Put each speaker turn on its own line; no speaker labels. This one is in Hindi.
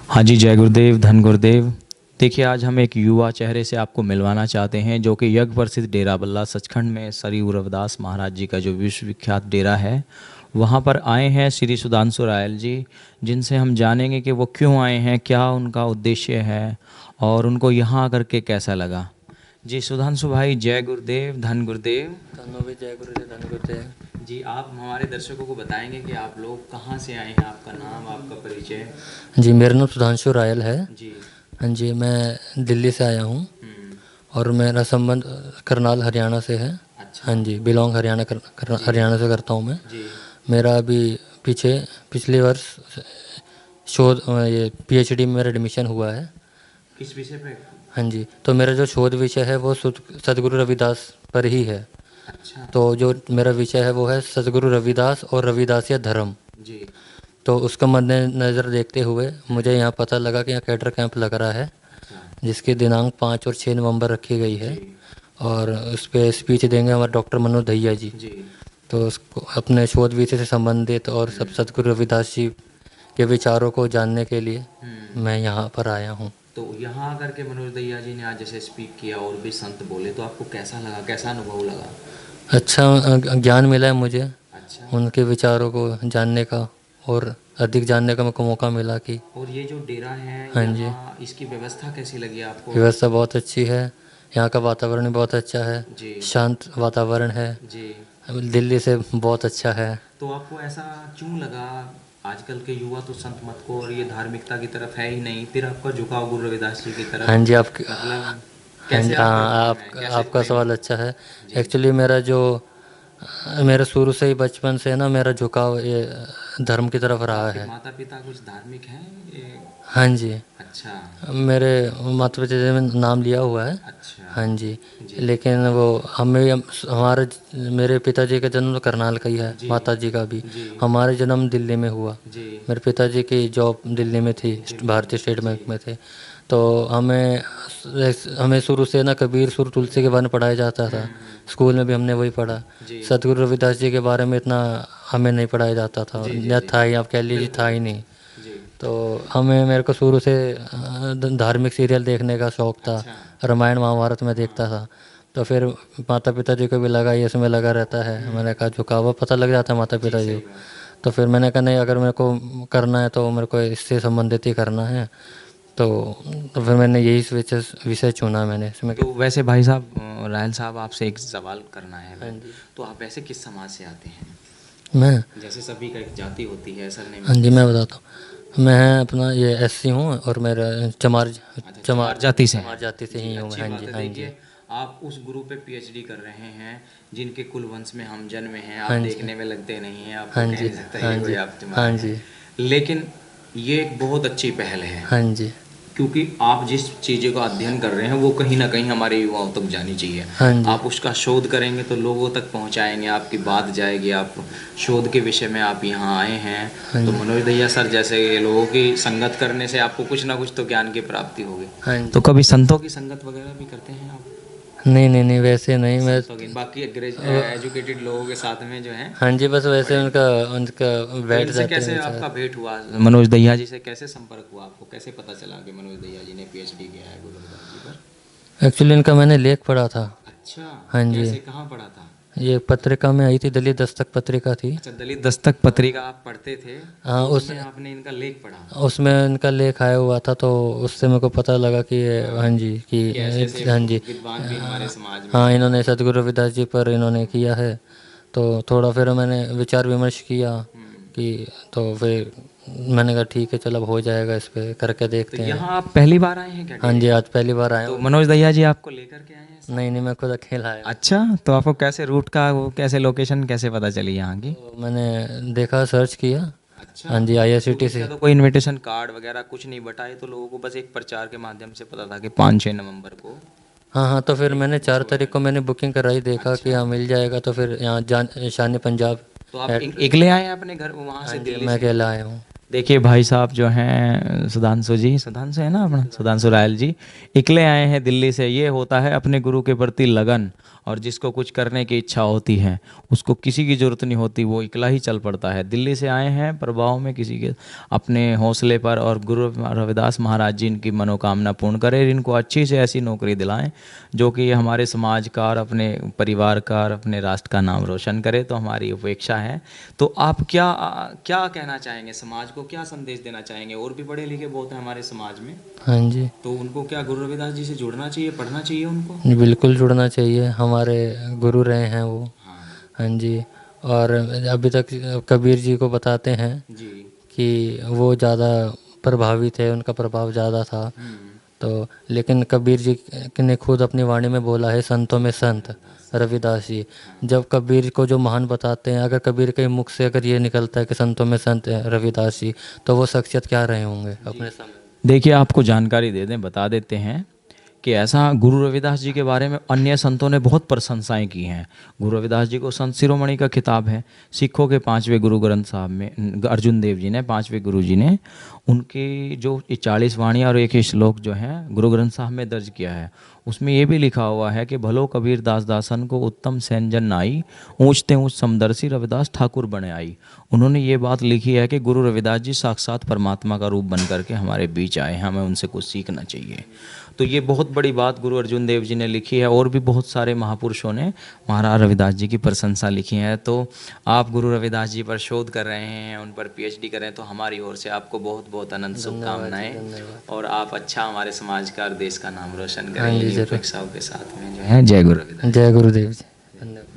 हाँ जी, जय गुरुदेव, धन गुरुदेव। देखिए, आज हम एक युवा चेहरे से आपको मिलवाना चाहते हैं जो कि यज्ञ प्रसिद्ध डेरा बल्ला सचखंड में सरयू रविदास महाराज जी का जो विश्वविख्यात डेरा है, वहाँ पर आए हैं श्री सुधांशु रायल जी, जिनसे हम जानेंगे कि वो क्यों आए हैं, क्या उनका उद्देश्य है और उनको यहाँ आकर के कैसा लगा। जी सुधांशु भाई, जय गुरुदेव, धन गुरुदेव।
धन्नो भी जय गुरुदेव, धन गुरुदेव।
जी, आप हमारे दर्शकों को बताएंगे कि आप लोग कहाँ से आए हैं, आपका नाम, आपका परिचय।
जी, मेरा नाम सुधांशु रायल है।
जी।
हाँ जी, मैं दिल्ली से आया हूँ
हम्म।
और मेरा संबंध करनाल हरियाणा से है।
अच्छा।
हाँ जी, बिलोंग हरियाणा हरियाणा से करता हूँ मैं।
जी।
मेरा अभी पिछले वर्ष शोध ये पीएचडी में मेरा एडमिशन हुआ है।
किस विषय पे?
हाँ जी, तो मेरा जो शोध विषय है वो सदगुरु रविदास पर ही है।
अच्छा।
तो जो मेरा विषय है वो है सदगुरु रविदास और रविदासिया धर्म।
जी।
तो उसका मद्देनज़र देखते हुए मुझे यहाँ पता लगा कि यहाँ कैडर कैंप लग रहा है,
अच्छा।
जिसकी दिनांक 5 और 6 नवंबर रखी गई है।
जी।
और उस पर स्पीच देंगे हमारे डॉक्टर मनोज दहिया जी।
जी।
तो उसको अपने शोध विषय से संबंधित और सब सदगुरु रविदास जी के विचारों को जानने के लिए मैं यहाँ पर आया हूँ।
तो यहाँ आकर के मनोज दहिया जी ने आज जैसे स्पीक किया और भी संत बोले, तो आपको कैसा लगा, कैसा अनुभव लगा?
अच्छा ज्ञान मिला है मुझे
अच्छा।
उनके विचारों को जानने का, और अधिक जानने का मेरे को मौका मिला कि
और ये जो डेरा है
हाँ जी,
यहाँ, इसकी व्यवस्था कैसी लगी आपको?
व्यवस्था बहुत अच्छी है। यहाँ का वातावरण भी बहुत अच्छा है,
जी।
शांत वातावरण है।
जी।
दिल्ली से बहुत अच्छा है।
तो आपको ऐसा क्यों लगा? आजकल के युवा तो संत मत को और ये धार्मिकता की तरफ है ही नहीं, फिर आपका झुकाव गुरु रविदास जी की तरफ,
हाँ जी,
मतलब
हाँ जी,
कैसे आपके
हाँ,
मन में, कैसे
आपका
प्रेम?
सवाल अच्छा है।
जी।
एक्चुअली मेरा शुरू से ही बचपन से ना मेरा झुकाव ये धर्म की तरफ
तो
रहा
आपके
है।
माता पिता कुछ धार्मिक हैं ये?
हाँ जी,
अच्छा।
मेरे माता पिता जी ने नाम लिया हुआ है।
अच्छा।
हाँ जी,
जी।
लेकिन वो हमारे मेरे पिताजी का जन्म तो करनाल का ही है,
जी।
माता जी का भी।
जी।
हमारे जन्म दिल्ली में हुआ।
जी।
मेरे पिताजी की जॉब दिल्ली में थी, भारतीय स्टेट बैंक में थे। तो हमें शुरू से ना कबीर सुर तुलसी के बारे में पढ़ाया जाता था। स्कूल में भी हमने वही पढ़ा।
जी।
सतगुरु रविदास जी के बारे में इतना हमें नहीं पढ़ाया जाता था,
जी। जी।
या
जी।
था ही, आप कह लीजिए था ही नहीं।
जी।
तो मेरे को शुरू से धार्मिक सीरियल देखने का शौक़ था।
अच्छा।
रामायण महाभारत में देखता था। तो फिर माता पिता जी को भी लगा ये इसमें लगा रहता है। मैंने कहा झुकाव पता लग जाता है माता पिता जी
सही
को।
बात।
तो फिर मैंने कहा नहीं, अगर मेरे को करना है तो मेरे को इससे संबंधित ही करना है। तो फिर मैंने यही विषय चुना मैंने इसमें।
तो वैसे भाई साहब, रायल साहब, आपसे एक सवाल करना है
हाँ
हमें।
जी,
तो आप वैसे किस समाज से आते हैं?
मैं
जैसे सभी का एक जाति होती है, सरनेम
हाँ जी,
होती
मैं
है।
बताता हूँ। मैं अपना ये एससी हूँ और मेरा चमार
अच्छा,
चमार
चमार जाति से
चमार
हैं।
जाति से
जी,
ही हूँ मैं।
अच्छी
हाँ
बात
जी,
है।
हाँ जी,
देखिए, आप उस गुरु पे पीएचडी कर रहे हैं जिनके कुल वंश में हम जन्म हैं। आप
हाँ जी,
देखने में लगते नहीं हैं, आपको
हाँ
कह
जी,
नहीं सकता
हाँ
ये कोई
जी,
आप
हाँ
चमार हैं।
जी,
लेकिन ये एक बहुत अच्छी पहल है,
हाँ जी,
क्योंकि आप जिस चीज़ों का अध्ययन कर रहे हैं वो कहीं ना कहीं हमारे युवाओं तक जानी चाहिए।
हाँ जी,
आप उसका शोध करेंगे तो लोगों तक पहुंचाएंगे, आपकी बात जाएगी। आप शोध के विषय में आप यहाँ आए हैं,
हाँ
तो
जी,
मनोज दहिया सर जैसे लोगों की संगत करने से आपको कुछ ना कुछ तो ज्ञान की प्राप्ति होगी।
हाँ
तो
जी।
कभी संतों की संगत वगैरह भी करते हैं आप?
नहीं नहीं नहीं, वैसे नहीं मैं।
संतों की, बाकी एजुकेटेड लोगों के साथ में जो है,
हाँ जी, बस वैसे
पढ़े
उनका
लिखे।
उनका
तो
बैठ
इनसे
जाते हैं
कैसे
विचार।
आपका भेंट हुआ? मनोज दहिया जी से कैसे संपर्क हुआ? आपको कैसे पता चला कि मनोज दहिया जी ने पीएचडी किया है गुरु रविदास जी पर?
एक्चुअली इनका मैंने लेख पढ़ा था।
अच्छा।
हाँ जी,
कैसे, कहाँ पढ़ा था?
ये पत्रिका में आई थी, दलित दस्तक पत्रिका थी।
अच्छा, दलित दस्तक पत्रिका आप पढ़ते थे,
हाँ,
तो उसमें आपने इनका लेख पढ़ा?
उसमें इनका लेख आया हुआ था, तो उससे मेरे को पता लगा कि हाँ जी,
कि ऐसे ऐसे
हाँ जी,
विद्वान भी हमारे समाज में
हाँ,
हैं।
इन्होंने सतगुरु रविदास जी पर इन्होंने किया है। तो थोड़ा फिर मैंने विचार विमर्श किया कि, तो फिर मैंने कहा ठीक है, चलो अब हो जाएगा, इस पे करके
तो
देखते हैं।
यहाँ आप पहली बार आए हैं क्या
हाँ
डेरे
जी,
में?
आज पहली बार आया
तो
हूँ।
मनोज दहिया जी आपको लेकर के आए हैं साथ
नहीं नहीं,
में?
मैं खुद अकेला आया हूँ।
अच्छा, तो आपको कैसे रूट का, वो कैसे लोकेशन कैसे पता चली यहाँ की?
तो मैंने देखा, सर्च किया।
अच्छा।
हाँ जी,
तो
आईआरसीटी
इनका
से।
तो कोई इनविटेशन कार्ड वगैरह कुछ नहीं बटा है, तो लोगों को बस एक प्रचार के माध्यम से पता था कि 5-6 नवंबर को।
हाँ हाँ, तो फिर मैंने 4 तारीख को मैंने बुकिंग कराई, देखा कि
अच्छा।
हाँ मिल जाएगा, तो फिर यहाँ शान पंजाब।
तो आप अकेले आए हैं अपने घर वहाँ
हाँ
से,
जी,
दिल्ली
मैं
से?
अकेला आया हूँ।
देखिए भाई साहब जो हैं सुधांशु जी, सुधांशु है ना अपना, सुधांशु रायल जी, इकले आए हैं दिल्ली से। ये होता है अपने गुरु के प्रति लगन, और जिसको कुछ करने की इच्छा होती है उसको किसी की ज़रूरत नहीं होती, वो इकला ही चल पड़ता है। दिल्ली से आए हैं प्रभाव में किसी के अपने हौसले पर, और गुरु रविदास महाराज जी इनकी मनोकामना पूर्ण करें, इनको अच्छी से ऐसी नौकरी दिलाएं जो कि हमारे समाज का और अपने परिवार का और अपने राष्ट्र का नाम रोशन करे। तो हमारी अपेक्षा है। तो आप क्या क्या कहना चाहेंगे, समाज को क्या संदेश देना चाहेंगे? और भी पढ़े लिखे बहुत हैं हमारे समाज में,
हाँ जी,
तो उनको क्या गुरु रविदास जी से जुड़ना चाहिए, पढ़ना चाहिए उनको?
बिल्कुल जुड़ना चाहिए, हमारे गुरु रहे हैं वो।
हाँ
हाँ जी। और अभी तक कबीर जी को बताते हैं
जी।
कि वो ज़्यादा प्रभावित है, उनका प्रभाव ज़्यादा था। तो लेकिन कबीर जी ने खुद अपनी वाणी में बोला है, संतों में संत रविदास जी। जब कबीर को जो महान बताते हैं, अगर कबीर के मुख से अगर ये निकलता है कि संतों में संत है रविदास जी, तो वो शख्सियत क्या रहे होंगे अपने समय।
देखिए आपको जानकारी दे दें, बता देते हैं कि ऐसा गुरु रविदास जी के बारे में अन्य संतों ने बहुत प्रशंसाएं की हैं। गुरु रविदास जी को संत शिरोमणि का खिताब है। सिखों के 5वें गुरु ग्रंथ साहब में अर्जुन देव जी ने, 5वें गुरु जी ने, उनकी जो 40 वाणियाँ और एक श्लोक जो है गुरु ग्रंथ साहब में दर्ज किया है। उसमें ये भी लिखा हुआ है कि भलो कबीर दास दासन को उत्तम सैनजन नाई, ऊंचते ऊंच समदर्शी रविदास ठाकुर बने आई। उन्होंने ये बात लिखी है कि गुरु रविदास जी साक्षात परमात्मा का रूप बन करके हमारे बीच आए हैं, हमें उनसे कुछ सीखना चाहिए। तो ये बहुत बड़ी बात गुरु अर्जुन देव जी ने लिखी है, और भी बहुत सारे महापुरुषों ने महाराज रविदास जी की प्रशंसा लिखी है। तो आप गुरु रविदास जी पर शोध कर रहे हैं, उन पर पीएचडी कर रहे हैं, तो हमारी ओर से आपको बहुत बहुत अनंत शुभकामनाएं, और आप अच्छा हमारे समाज का और देश का नाम रोशन करें,
हाँ जी,
इन्हीं
जरूर।
अपेक्षाओं के साथ में जो है। जय गुरु रविदास।
जय गुरुदेव जी। धन्यवाद।